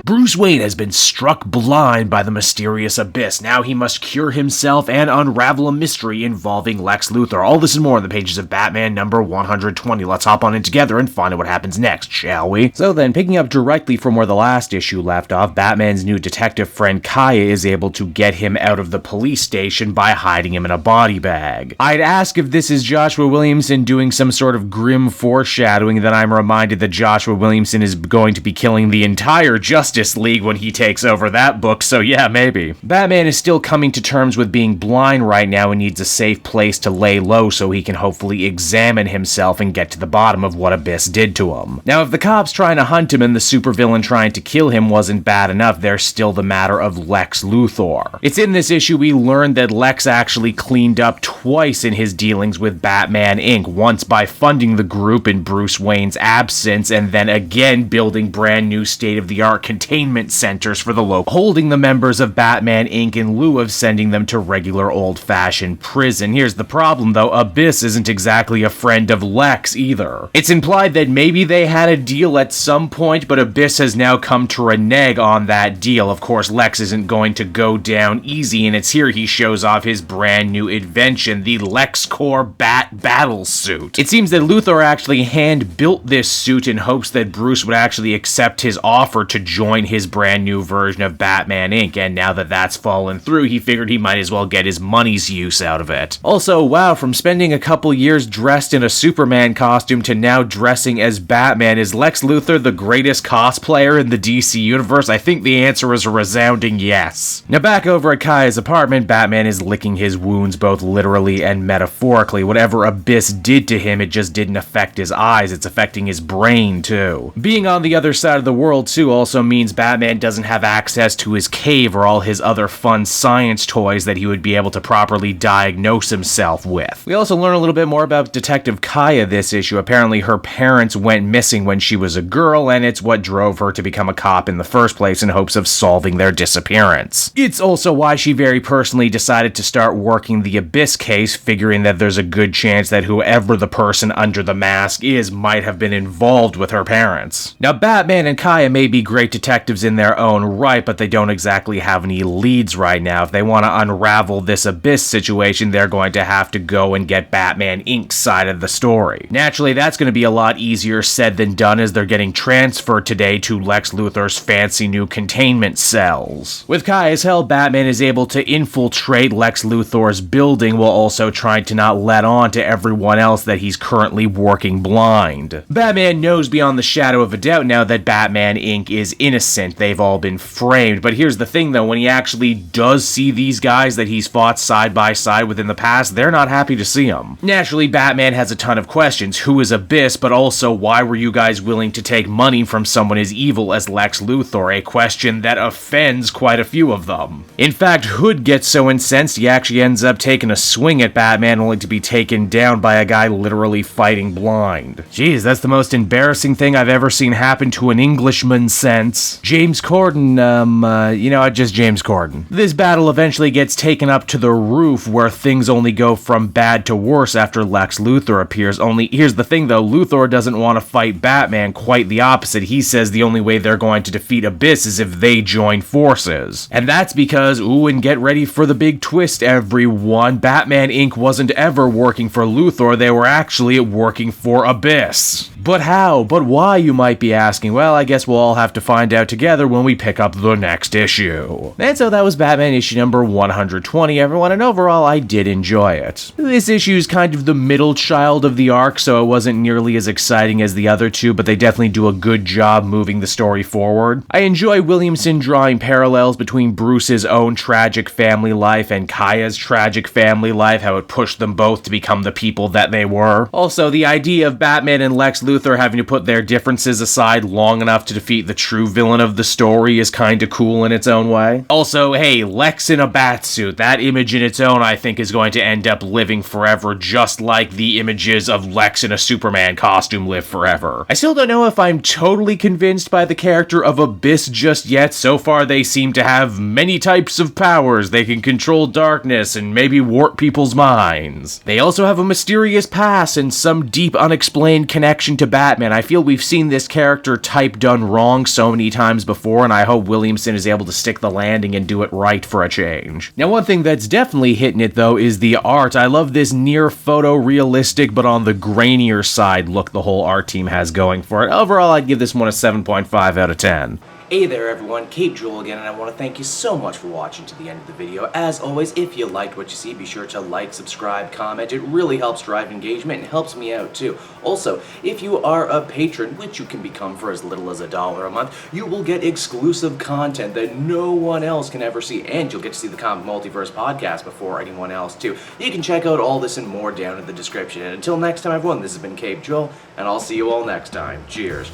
Bruce Wayne has been struck blind by the mysterious Abyss. Now he must cure himself and unravel a mystery involving Lex Luthor. All this and more in the pages of Batman number 120. Let's hop on in together and find out what happens next, shall we? So then, picking up directly from where the last issue left off, Batman's new detective friend Kaya is able to get him out of the police station by hiding him in a body bag. I'd ask if this is Joshua Williamson doing some sort of grim foreshadowing, then I'm reminded that Joshua Williamson is going to be killing the entire Justice League when he takes over that book, so yeah, maybe. Batman is still coming to terms with being blind right now and needs a safe place to lay low so he can hopefully examine himself and get to the bottom of what Abyss did to him. Now, if the cops trying to hunt him and the supervillain trying to kill him wasn't bad enough, there's still the matter of Lex Luthor. It's in this issue we learned that Lex actually cleaned up twice in his dealings with Batman Inc., once by funding the group in Bruce Wayne's absence, and then again building brand new state-of-the-art containment centers for the local, holding the members of Batman Inc. in lieu of sending them to regular old-fashioned prison. Here's the problem though, Abyss isn't exactly a friend of Lex either. It's implied that maybe they had a deal at some point, but Abyss has now come to renege on that deal. Of course, Lex isn't going to go down easy, and it's here he shows off his brand new invention, the LexCorp Bat Battle Suit. It seems that Luthor actually hand-built this suit in hopes that Bruce would actually accept his offer to join his brand new version of Batman Inc., and now that that's fallen through, he figured he might as well get his money's use out of it. Also, wow, from spending a couple years dressed in a Superman costume to now dressing as Batman, is Lex Luthor the greatest cosplayer in the DC universe? I think the answer is a resounding yes. Now back over at Kaya's apartment, Batman is licking his wounds both literally and metaphorically. Whatever Abyss did to him, it just didn't affect his eyes, it's affecting his brain too. Being on the other side of the world too also means Batman doesn't have access to his cave or all his other fun science toys that he would be able to properly diagnose himself with. We also learn a little bit more about Detective Kaya this issue. Apparently her parents went missing when she was a girl, and it's what drove her to become a cop in the first place in hopes of solving their disappearance. It's also why she very personally decided to start working the Abyss case, figuring that there's a good chance that whoever the person under the mask is might have been involved with her parents. Now, Batman and Kaya may be great detectives in their own right, but they don't exactly have any leads right now. If they want to unravel this Abyss situation, they're going to have to go and get Batman Inc.'s side of the story. Naturally, that's going to be a lot easier said than done, as they're getting transferred today to Lex Luthor's fancy new containment cells. With Kaya's help, Batman is able to infiltrate Lex Luthor's building while also trying to not let on to everyone else that he's currently working blind. Batman knows beyond the shadow of a doubt now that Batman Inc. is innocent. They've all been framed. But here's the thing though, when he actually does see these guys that he's fought side by side with in the past, they're not happy to see him. Naturally, Batman has a ton of questions. Who is Abyss? But also, why were you guys willing to take money from someone as evil as Lex Luthor? A question that offends quite a few of them. In fact, Hood gets so incensed he actually ends up taking a swing at Batman, only to be taken down by a guy literally fighting blind. Jeez, that's the most embarrassing thing I've ever seen happen to an Englishman since James Corden, just James Corden. This battle eventually gets taken up to the roof, where things only go from bad to worse after Lex Luthor appears. Only, here's the thing though, Luthor doesn't want to fight Batman, quite the opposite. He says the only way they're going to defeat Abyss is if they join forces. And that's because, ooh, and get ready for the big twist everyone, Batman Inc. wasn't ever working for Luthor, they were actually working for Abyss. But how? But why, you might be asking? Well, I guess we'll all have to find out together when we pick up the next issue. And so that was Batman issue number 120, everyone, and overall I did enjoy it. This issue is kind of the middle child of the arc, so it wasn't nearly as exciting as the other two, but they definitely do a good job moving the story forward. I enjoy Williamson drawing parallels between Bruce's own tragic family life and Kaya's tragic family life, how it pushed them both to become the people that they were. Also, the idea of Batman and Lex Luthor having to put their differences aside long enough to defeat the true villain of the story is kinda cool in its own way. Also, hey, Lex in a batsuit, that image in its own I think is going to end up living forever, just like the images of Lex in a Superman costume live forever. I still don't know if I'm totally convinced by the character of Abyss just yet. So far they seem to have many types of powers. They can control darkness and maybe warp people's minds. They also have a mysterious past and some deep unexplained connection to Batman. I feel we've seen this character type done wrong so many times before, and I hope Williamson is able to stick the landing and do it right for a change. Now, one thing that's definitely hitting it, though, is the art. I love this near photorealistic, but on the grainier side look the whole art team has going for it. Overall, I'd give this one a 7.5 out of 10. Hey there everyone, Cape Joel again, and I want to thank you so much for watching to the end of the video. As always, if you liked what you see, be sure to like, subscribe, comment. It really helps drive engagement and helps me out too. Also, if you are a patron, which you can become for as little as $1 a month, you will get exclusive content that no one else can ever see, and you'll get to see the Comic Multiverse podcast before anyone else too. You can check out all this and more down in the description. And until next time everyone, this has been Cape Joel, and I'll see you all next time. Cheers.